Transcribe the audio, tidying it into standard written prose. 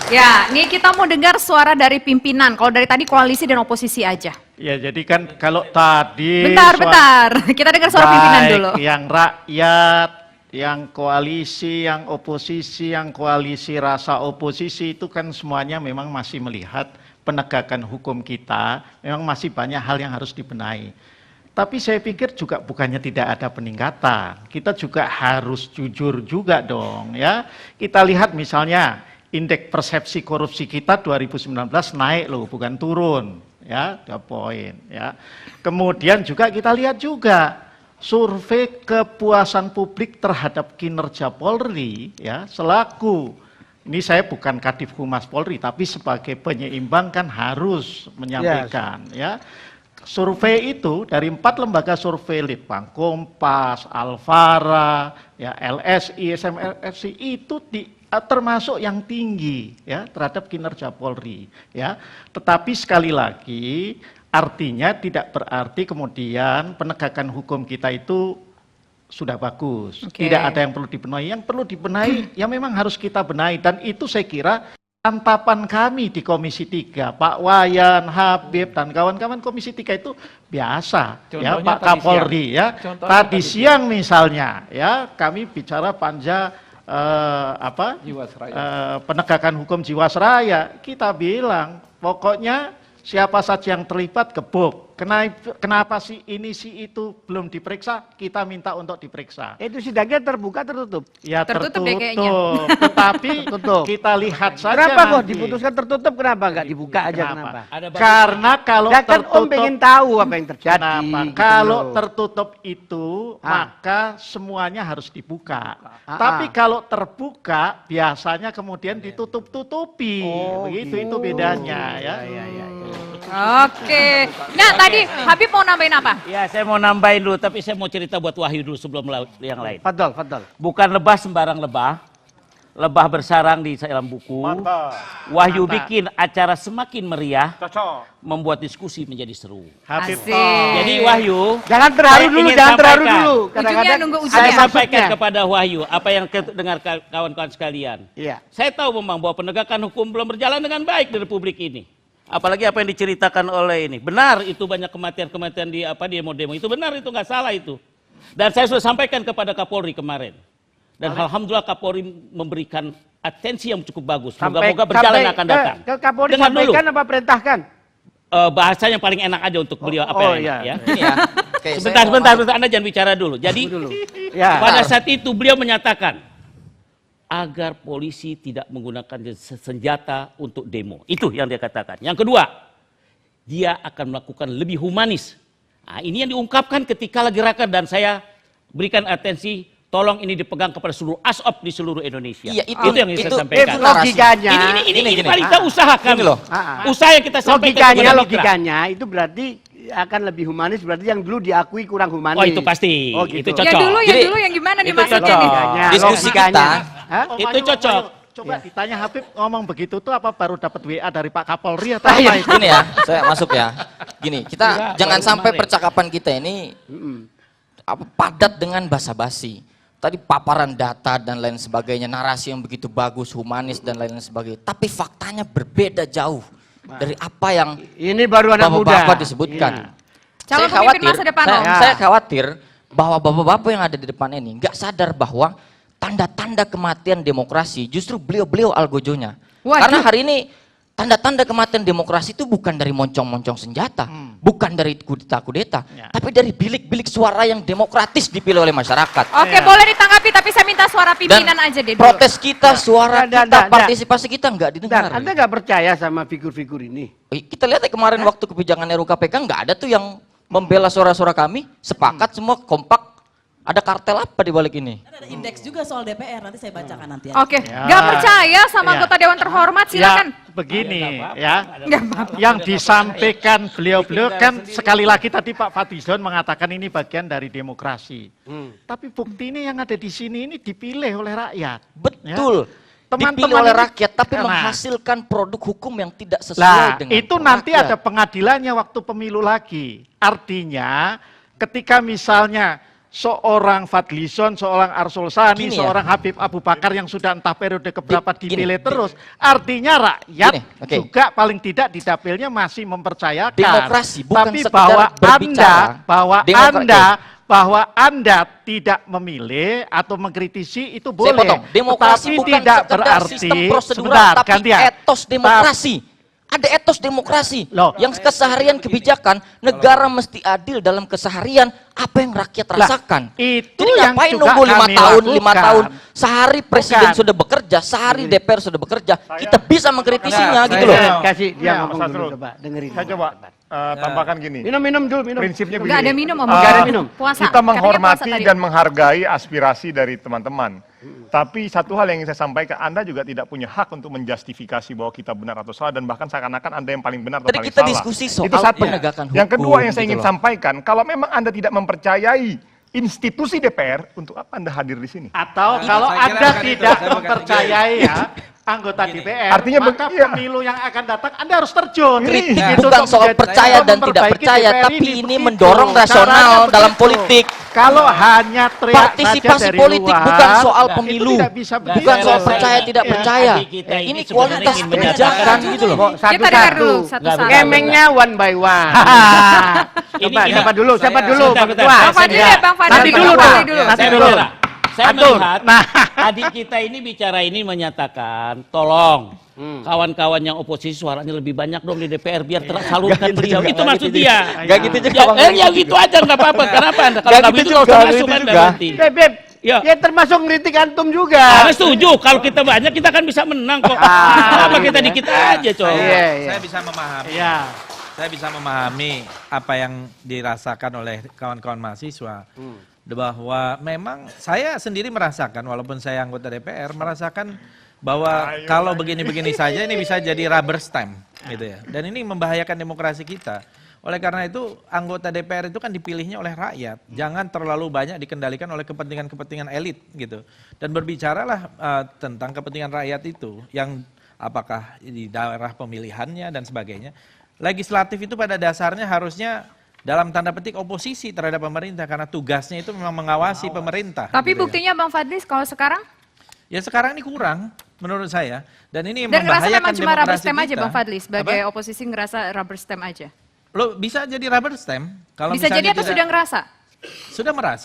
Ya, nih kita mau dengar suara dari pimpinan. Kalau dari tadi koalisi dan oposisi aja. Ya, jadi kan kalau tadi Bentar. Kita dengar suara pimpinan dulu. Yang rakyat, yang koalisi, yang oposisi, yang koalisi rasa oposisi itu kan semuanya memang masih melihat penegakan hukum kita, memang masih banyak hal yang harus dibenahi. Tapi saya pikir juga bukannya tidak ada peningkatan. Kita juga harus jujur juga dong ya. Kita lihat misalnya indeks persepsi korupsi kita 2019 naik loh, bukan turun ya, 2 poin ya. Kemudian juga kita lihat juga survei kepuasan publik terhadap kinerja Polri ya, selaku ini saya bukan Kadif Humas Polri tapi sebagai penyeimbang kan harus menyampaikan ya. Survei itu dari 4 lembaga survei Litbang, Kompas, Alfara, ya LSI, SMRC itu termasuk yang tinggi ya terhadap kinerja Polri ya. Tetapi sekali lagi artinya tidak berarti kemudian penegakan hukum kita itu sudah bagus. Tidak ada yang perlu dibenahi. Yang perlu dibenahi yang memang harus kita benahi, dan itu saya kira santapan kami di Komisi 3, Pak Wayan, Habib dan kawan-kawan Komisi 3 itu biasa. Contohnya ya Pak Kapolri ya. Tadi siang misalnya ya kami bicara panja penegakan hukum Jiwasraya, kita bilang pokoknya siapa saja yang terlibat gebuk. Kenapa sih ini si itu belum diperiksa? Kita minta untuk diperiksa. Itu sidangnya terbuka tertutup? Ya tertutup. Tetapi kita lihat saja. Kenapa kok diputuskan tertutup? Kenapa nggak dibuka aja? Kenapa? Karena kalau tertutup, Om pengen tahu apa yang terjadi. Gitu kalau tertutup itu maka semuanya harus dibuka. Tapi kalau terbuka biasanya kemudian ditutup-tutupi. Begitu itu bedanya ya. Oke. Nah tadi Habib mau nambahin apa? Ya saya mau nambahin dulu, tapi saya mau cerita buat Wahyu dulu sebelum yang lain. Fadol. Bukan lebah sembarang lebah. Lebah bersarang di dalam buku. Wahyu bikin acara semakin meriah. Membuat diskusi menjadi seru. Asik. Jadi Wahyu, jangan terharu dulu, Ujungnya nunggu ujungnya. Saya sampaikan kepada Wahyu apa yang dengar kawan-kawan sekalian. Iya. Saya tahu memang bahwa penegakan hukum belum berjalan dengan baik di Republik ini. Apalagi apa yang diceritakan oleh ini. Benar itu banyak kematian-kematian di demo-demo. Itu benar, itu nggak salah itu. Dan saya sudah sampaikan kepada Kapolri kemarin. Dan alhamdulillah Kapolri memberikan atensi yang cukup bagus. Moga-moga berjalan akan datang. Ke Kapolri sampaikan apa perintahkan? Bahasa yang paling enak aja untuk beliau apa yang enak ya. Okay, sebentar, Anda jangan bicara dulu. Jadi pada saat itu beliau menyatakan agar polisi tidak menggunakan senjata untuk demo. Itu yang dia katakan. Yang kedua, dia akan melakukan lebih humanis. Nah, ini yang diungkapkan ketika lagi raker, dan saya berikan atensi, tolong ini dipegang kepada seluruh ASOP di seluruh Indonesia. Iya, itu yang saya sampaikan. Logikanya. Ini paling kita usahakan loh. Usaha yang kita sampaikan. Logikanya itu berarti akan lebih humanis, berarti yang dulu diakui kurang humanis. Oh itu pasti. Gitu. Itu cocok. Ya dulu yang gimana nih maksudnya nih? Diskusi kita. Itu cocok. Coba ditanya Habib ngomong begitu tuh apa baru dapat WA dari Pak Kapolri atau apa itu? Gini ya, saya masuk ya. Gini, kita jangan sampai percakapan kita ini padat dengan basa-basi. Tadi paparan data dan lain sebagainya, narasi yang begitu bagus, humanis dan lain sebagainya. Tapi faktanya berbeda jauh dari apa yang ini baru anak muda disebutkan. Calon pemimpin masa depan. Saya khawatir bahwa bapak-bapak yang ada di depan ini nggak sadar bahwa tanda-tanda kematian demokrasi justru beliau-beliau algojonya. Karena hari ini tanda-tanda kematian demokrasi itu bukan dari moncong-moncong senjata, bukan dari kudeta-kudeta, tapi dari bilik-bilik suara yang demokratis dipilih oleh masyarakat. Oke, boleh ditanggapi, tapi saya minta suara pimpinan aja deh dulu. Protes kita, suara kita, partisipasi kita nggak didengar. Anda nggak percaya sama figur-figur ini? Kita lihat ya kemarin waktu kebijakan RUU KPK nggak ada tuh yang membela suara-suara kami, sepakat semua kompak. Ada kartel apa di balik ini? Ada indeks juga soal DPR, nanti saya bacakan nanti. Oke, nggak percaya sama anggota Dewan Terhormat, silakan. Begini ya, yang disampaikan beliau-beliau kan sekali lagi tadi Pak Fadlizon mengatakan ini bagian dari demokrasi. Tapi bukti ini yang ada di sini ini dipilih oleh rakyat. Betul. Teman-teman dipilih oleh rakyat, tapi menghasilkan produk hukum yang tidak sesuai dengan itu nanti ada pengadilannya waktu pemilu lagi. Artinya ketika misalnya seorang Fadlizon, seorang Arsul Sani, Gini ya. seorang Habib Abu Bakar yang sudah entah periode keberapa Gini, dipilih terus. Artinya rakyat Gini, oke. juga paling tidak di dapilnya masih mempercayakan. Demokrasi bukan Tapi sekedar berbicara. bahwa Anda tidak memilih atau mengkritisi itu Saya boleh. potong. Demokrasi Tetapi bukan tidak sekedar berarti sistem prosedural, sebentar, tapi gantian. etos demokrasi. Ada etos demokrasi. Loh. Yang keseharian kebijakan, negara mesti adil dalam keseharian apa yang rakyat rasakan. itu Jadi yang ngapain juga nunggu 5 kami tahun, 5 lakukan. tahun. Sehari presiden Bukan. sudah bekerja, sehari DPR sudah bekerja. Kita bisa mengkritisinya gitu loh. Kasih dia Ya, ngomong Mas dulu, Asrul. coba dengerin. Saya coba tambahkan gini. Minum dulu, minum. Prinsipnya Enggak ada begini. minum, Om. Nggak ada minum. Puasa. Kita Katanya puasa menghormati tadi. dan menghargai aspirasi dari teman-teman. Tapi satu hal yang ingin saya sampaikan, Anda juga tidak punya hak untuk menjustifikasi bahwa kita benar atau salah dan bahkan seakan-akan Anda yang paling benar atau Tadi paling kita salah. diskusi soal Itu satu. penegakan Yang kedua hukum yang saya gitu ingin loh. sampaikan, kalau memang Anda tidak mempercayai institusi DPR, untuk apa Anda hadir di sini? Atau kalau saya kira Anda bukan itu. tidak Saya bukan- mempercayai ya anggota DPR, Artinya maka iya. pemilu yang akan datang Anda harus terjun. Kritik Gitu, bukan untuk soal menjadi- percaya untuk dan tidak memperbaiki percaya, DPR tapi ini begitu. mendorong rasional Caranya dalam begitu. politik. Kalau hanya teriak Partisipasi saja dari politik luar, bukan soal itu pemilu, tidak bisa bukan begitu. soal percaya tidak Iya. percaya. Adik kita ini Ini sebenarnya kualitas ingin kebijakan menyatakan- gitu loh. Kita dengar dulu satu-satu. Nggak, Ngemengnya one by one. Coba, Ini- siapa dulu, siapa Saya- dulu, sebentar, Pak sebentar. Ketua. Bang Fadli ya, Bang Fadli. Nanti dulu Bang dong. Fadli dulu. Nanti Saya dulu. bicara. Saya Atur. melihat adik kita ini bicara ini menyatakan tolong kawan-kawan yang oposisi suaranya lebih banyak dong di DPR biar tersalurkan beliau. Itu maksud dia. Gak gitu juga. Ya, Bang. ya gitu aja nggak apa-apa. Kenapa Anda kalau Nggak nggak gitu begitu juga, nggak usah nggak masuk gitu Anda juga. nanti. Beb, Ya. dia termasuk kritik antum juga. Ah, setuju kalau kita banyak kita kan bisa menang kok. Kenapa kita dikit aja, coy? Iya, iya. Saya bisa memahami. Iya. Saya bisa memahami apa yang dirasakan oleh kawan-kawan mahasiswa. Bahwa memang saya sendiri merasakan, walaupun saya anggota DPR, merasakan bahwa kalau begini-begini saja ini bisa jadi rubber stamp gitu ya. Dan ini membahayakan demokrasi kita. Oleh karena itu anggota DPR itu kan dipilihnya oleh rakyat. Jangan terlalu banyak dikendalikan oleh kepentingan-kepentingan elit gitu. Dan berbicaralah tentang kepentingan rakyat itu yang apakah di daerah pemilihannya dan sebagainya. Legislatif itu pada dasarnya harusnya dalam tanda petik oposisi terhadap pemerintah karena tugasnya itu memang mengawasi pemerintah. Tapi gitu ya. buktinya Bang Fadli kalau sekarang Ya sekarang ini kurang menurut saya dan ini dan ngerasa membahayakan memang cuma rubber demokrasi stamp aja kita. Bang Fadli sebagai Apa? oposisi ngerasa rubber stamp aja. Lo bisa jadi rubber stamp kalau Bisa misalnya jadi atau tidak- sudah ngerasa? sudah merasa.